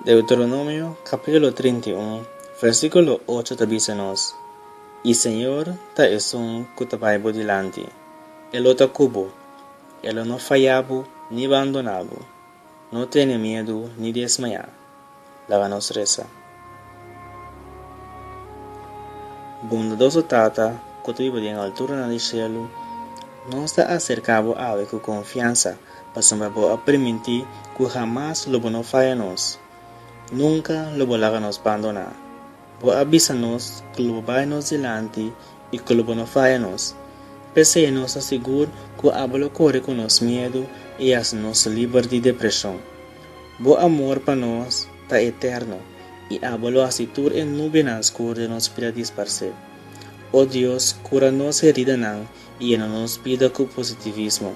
Deuteronomio capítulo 31, versículo 8 te dice-nos: Y Señor ta es un cutabaibo dilante, el ota cubo, el no fallabo ni abandonabo, no tiene miedo ni desmayar. Láganos reza. Bondadoso Tata, que vive en altura del cielo, nos da acercado a él con confianza, para permitir que jamás lo no fallanos. Nunca lo láganos abandonar. Vos avísanos que lo vayamos delante y que lo no fallanos. Pese nos asegura que hablo corre con nos miedo y nos libre de depresión. Vos amor para nos está eterno y hablo así tú en nubenas que nos pida disparcer. Oh Dios, cura-nos herida y no nos pida con positivismo.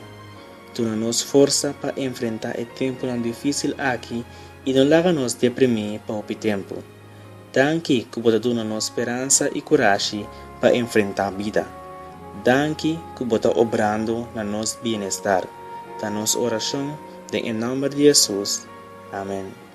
Tú no nos fuerza para enfrentar el tiempo tan difícil aquí y no láganos deprimir para el tiempo. Danke que bota nos esperanza y coraje para enfrentar vida. Danke que bota obrando na nos bienestar. Danos oración en el nombre de Jesús. Amén.